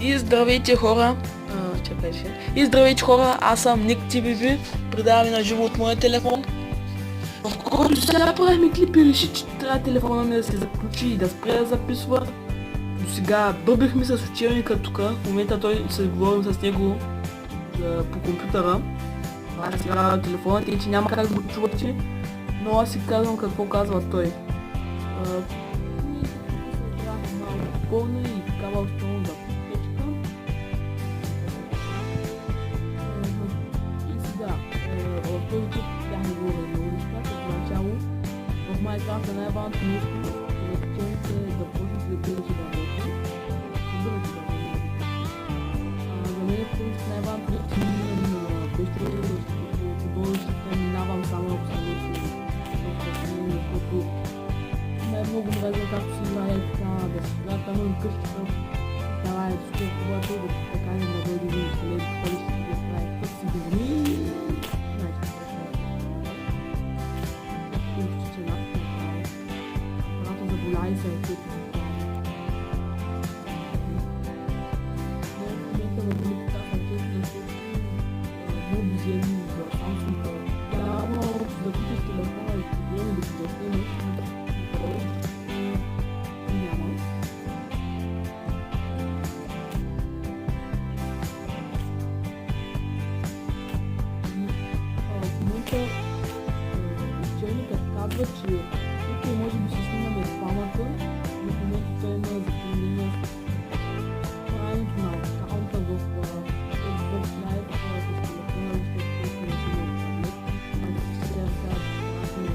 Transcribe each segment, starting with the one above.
И здравейте хора! И здравейте хора, аз съм Ник TBB, предаваме на живо от моя телефон, в който сега правихме клип и реши, че трябва телефона ми да се заключи и да спре да записва. До сега бърбихме с учебника тук, в момента той се говорим с него по компютъра. Това е сега телефонът и че няма как да го чувате, но аз си казвам какво казва той. Малко пълна и такава основна печка. И сега, в този тип бяхме говорили много неща, като начало. В Майнкрафт е най-важното нещо, учените да почнете да пишете да работи. За мен в принцип най-важното е, че без ще минавам само ако съм защото най-много мразя както си играе така, да си играе там на къщата. Това е супер хубаво да се поканим да дойде един след коли ще си да прави път си дори. Знаете какво ще е. Ще че нас апарата заболя и се ръцете. В момента на великата ръцете, защото много бизиени за Samsung. Явно да купиш телефона и проблеми да си да снимаш. Учебникът казва, че тук може би ще снимаме рекламата, но в момента той има затруднения с правенето на аккаунта в Xbox Live с телефона, защото той се не снима от таблет. Сега трябва да се да,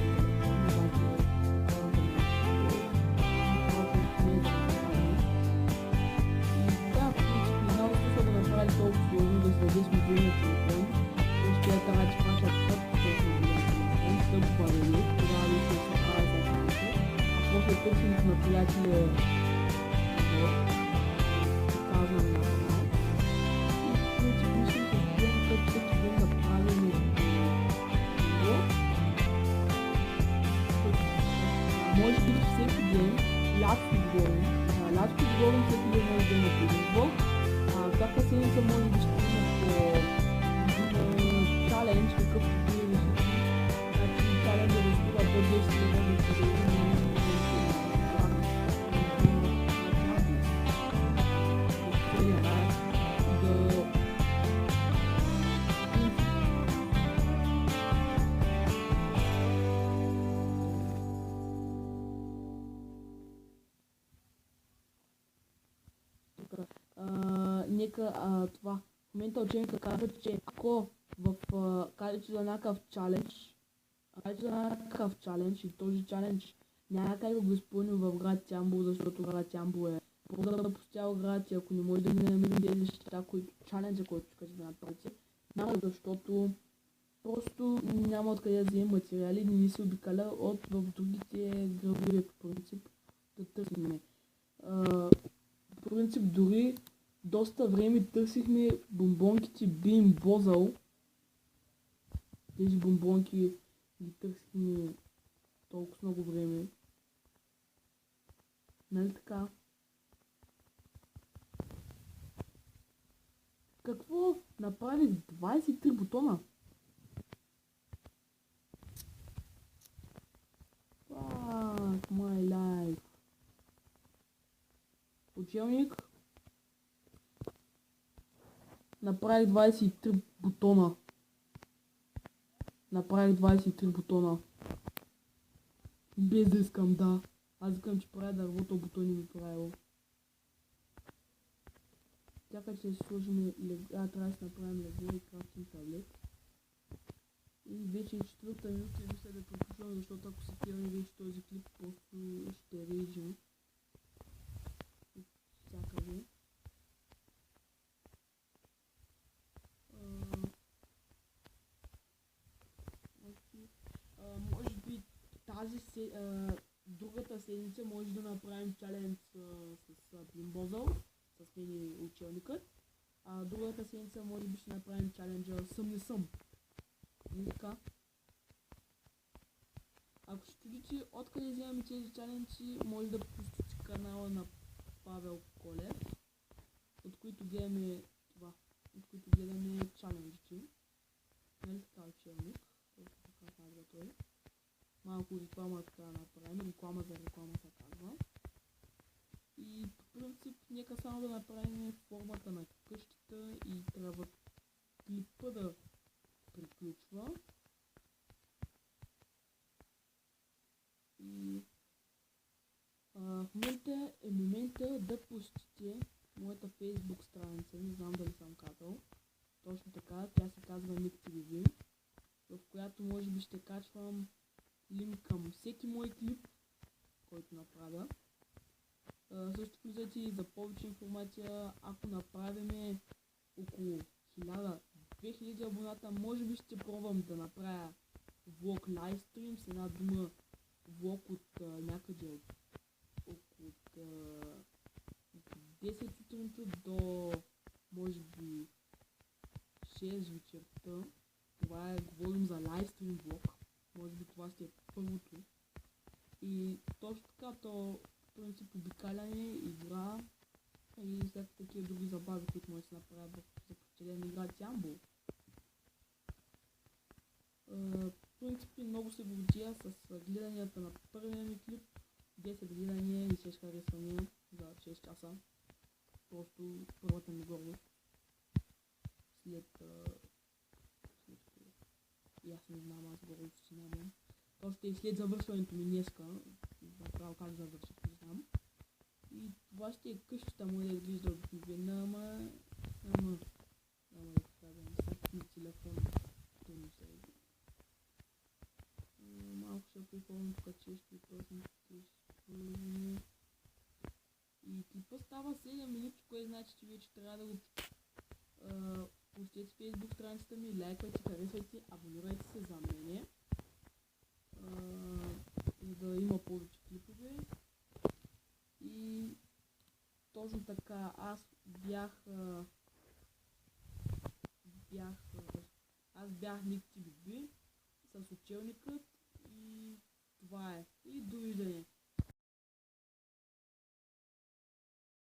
в принцип, не знам защо да направи толкова сложно да се даде с мобилния телефон. Ще я трябва да ти пращат път, тогава да се прави за аккаунта, а после търсенето на приятели показване на канал. И в принцип мислим с това, като всеки ден да правим видео. Може би всеки ден, лятото говорим, всеки ден може да има видео. Всяка седмица може би ще има по чалендж, какъвто вие решите. Challenge да разкрива до 10 лева да се нека това. В момента ученика казва, че ако в качеството за някакъв чалендж и този чалендж няма как да го изпълним в град Ямбол, защото град Ямбол е по-запустял град и ако не може да не намерим тези неща, чаленджа, който искате да направите, няма защото просто няма откъде да вземем материали, не се обикаля от в другите градове по принцип да търсим. По принцип дори доста време търсихме бомбонките Бим Бозъл. Тези бомбонки ги търсихме толкова много време. Нали така? Какво? Направих 23 бутона? Fuck my life. Учебник. Направих 23 бутона. Без да искам, да. Аз искам, че правя дървото, бутони ми правило. Чакай, че ще сложим трябва да си направим легло и крафтинг таблет. И вече е 4-та минута и мисля да приключвам, защото ако се спираме вече този клип, просто ще рейджим. Всякъде. Може би другата седмица може да направим чалендж с Бимбозъл, с мен и учебникът. Другата седмица може би ще направим чаленджа Съм не съм. Така. Ако ще чудите откъде вземаме тези чаленджи, може да посетите канала на Павел Колев, от които гледаме това, от които гледаме чаленджите. Нали така учебник, точно така казва той. Малко реклама така направим, реклама за реклама се казва. И по принцип, нека само да направим формата на къщата и трябва клипа да приключва. И в момента е момента да посетите моята Facebook страница, не знам дали съм казал. Точно така, тя се казва NickTV, в която може би ще качвам линк към всеки мой клип, който направя. Също влизайте и за повече информация, ако направим около 1000-2000 абоната, може би ще пробвам да направя влог лайвстрим, с една дума влог от някъде около 10 сутринта до може би 6 вечерта. Това е, говорим за лайвстрим влог, може би това ще е първото. И точно така, то в принцип обикаляне, игра и след такива други забави, които може да се направят за прочелен игра Джамбо. В принцип много се гордия с гледанията на първия ми клип, 10 гледания и 6 харесвания за 6 часа. Просто първата ми гордост. След и аз не знам, аз гордост си нямам. Още и след завършването ми днеска, направо как завърших, не знам. И това ще е къщата му да изглежда обикновена, ама да кажем, след на телефон, трудно се е. Малко ще припомня тук често и точно ще и клипа става 7 минути, което значи, че вече трябва да го пустите в Facebook страницата ми, лайквайте, харесвайте, абонирайте се за мене, за да има повече клипове. И точно така, аз бях NickTV с учебникът и това е. И довиждане!